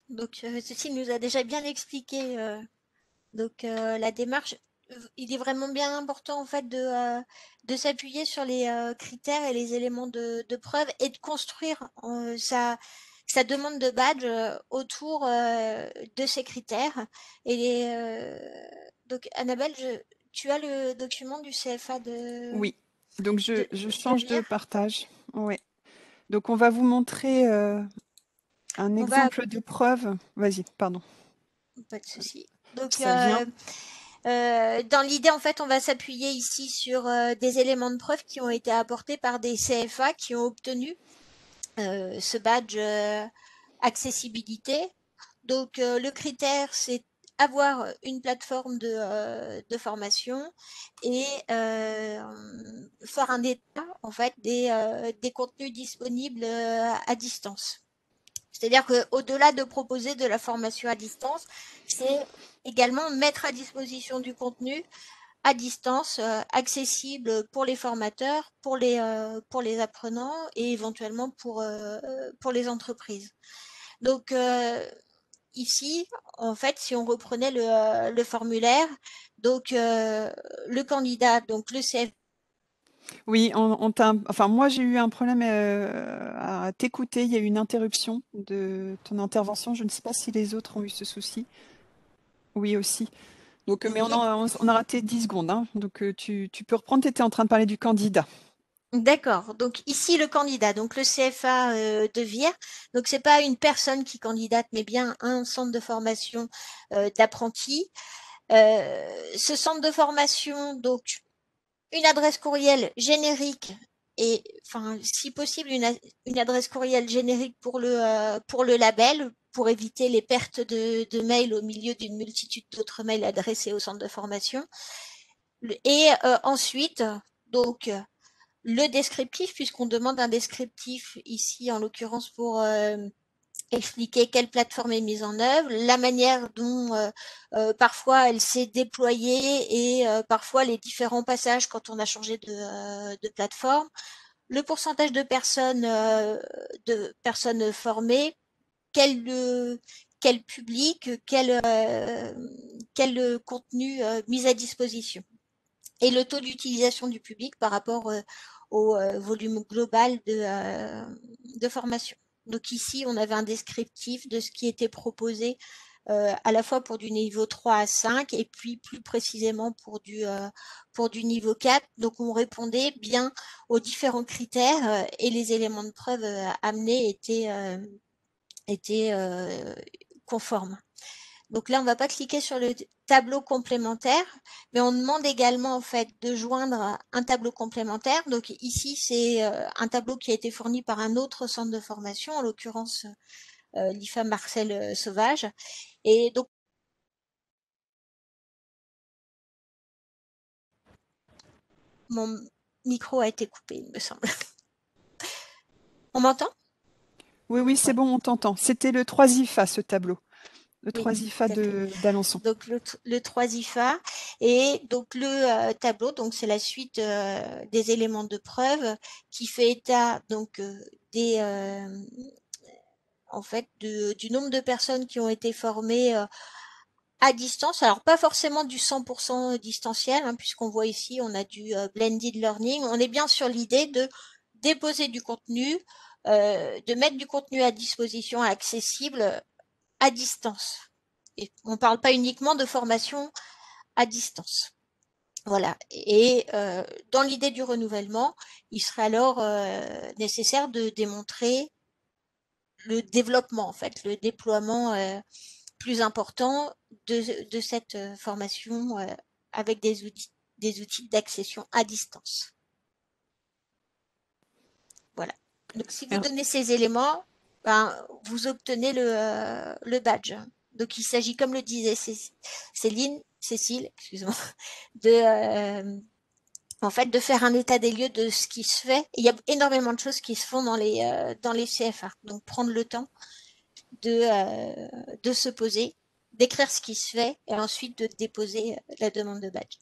Donc, ceci nous a déjà bien expliqué la démarche. Il est vraiment bien important en fait de s'appuyer sur les critères et les éléments de preuve et de construire sa demande de badge autour de ces critères. Et donc, Annabelle, tu as le document du CFA Oui, donc je de change de Vire. partage. Ouais. Donc on va vous montrer un On va, exemple de preuve. Vas-y, pardon. pas de souci. Donc, Ça vient. dans l'idée, en fait, on va s'appuyer ici sur des éléments de preuve qui ont été apportés par des CFA qui ont obtenu ce badge accessibilité. Donc, le critère, c'est avoir une plateforme de formation et faire un état en fait des contenus disponibles à distance. C'est-à-dire qu'au-delà de proposer de la formation à distance, c'est également mettre à disposition du contenu à distance, accessible pour les formateurs, pour les apprenants et éventuellement pour les entreprises. Donc ici, en fait, si on reprenait le formulaire, donc le candidat, donc le CF. Oui, enfin moi j'ai eu un problème à t'écouter. Il y a eu une interruption de ton intervention. Je ne sais pas si les autres ont eu ce souci. Oui aussi. Donc, mais Oui, on a raté 10 secondes, hein. Donc tu peux reprendre. Tu étais en train de parler du candidat. d'accord. Donc ici le candidat, donc le CFA de Vire. Donc c'est pas une personne qui candidate, mais bien un centre de formation d'apprentis. Ce centre de formation, donc une adresse courriel générique et, enfin, si possible, une adresse courriel générique pour le label, pour éviter les pertes de mails au milieu d'une multitude d'autres mails adressés au centre de formation. Et ensuite, donc, le descriptif, puisqu'on demande un descriptif ici, en l'occurrence pour expliquer quelle plateforme est mise en œuvre, la manière dont parfois elle s'est déployée et parfois les différents passages quand on a changé de plateforme, le pourcentage de personnes formées, quel, quel public, quel contenu mis à disposition et le taux d'utilisation du public par rapport au volume global de formation. Donc ici, on avait un descriptif de ce qui était proposé à la fois pour du niveau 3 à 5 et puis plus précisément pour du niveau 4. Donc on répondait bien aux différents critères et les éléments de preuve amenés étaient conformes. Donc là, on ne va pas cliquer sur le tableau complémentaire, mais on demande également en fait de joindre un tableau complémentaire. Donc ici, c'est un tableau qui a été fourni par un autre centre de formation, en l'occurrence l'IFA Marcel Sauvage. Et donc, mon micro a été coupé, il me semble. On m'entend? Oui, oui, c'est Ouais, bon, on t'entend. C'était le 3 IFA, ce tableau. Le oui, 3 IFA tout à fait. d'Alençon. Donc le 3 IFA et donc le tableau, donc c'est la suite des éléments de preuve qui fait état donc des en fait du nombre de personnes qui ont été formées à distance. Alors pas forcément du 100% distanciel, hein, puisqu'on voit ici on a du blended learning. On est bien sur l'idée de déposer du contenu, de mettre du contenu à disposition accessible à distance. Et on ne parle pas uniquement de formation à distance. Voilà. Et dans l'idée du renouvellement, il serait alors nécessaire de démontrer le développement, en fait, le déploiement plus important de cette formation avec des outils d'accession à distance. Voilà. Donc, si vous Mer- donnez ces éléments, ben, vous obtenez le badge. Donc, il s'agit, comme le disait Cécile, excuse-moi, de, en fait, de faire un état des lieux de ce qui se fait. Il y a énormément de choses qui se font dans les CFA. Donc, prendre le temps de se poser, d'écrire ce qui se fait et ensuite de déposer la demande de badge.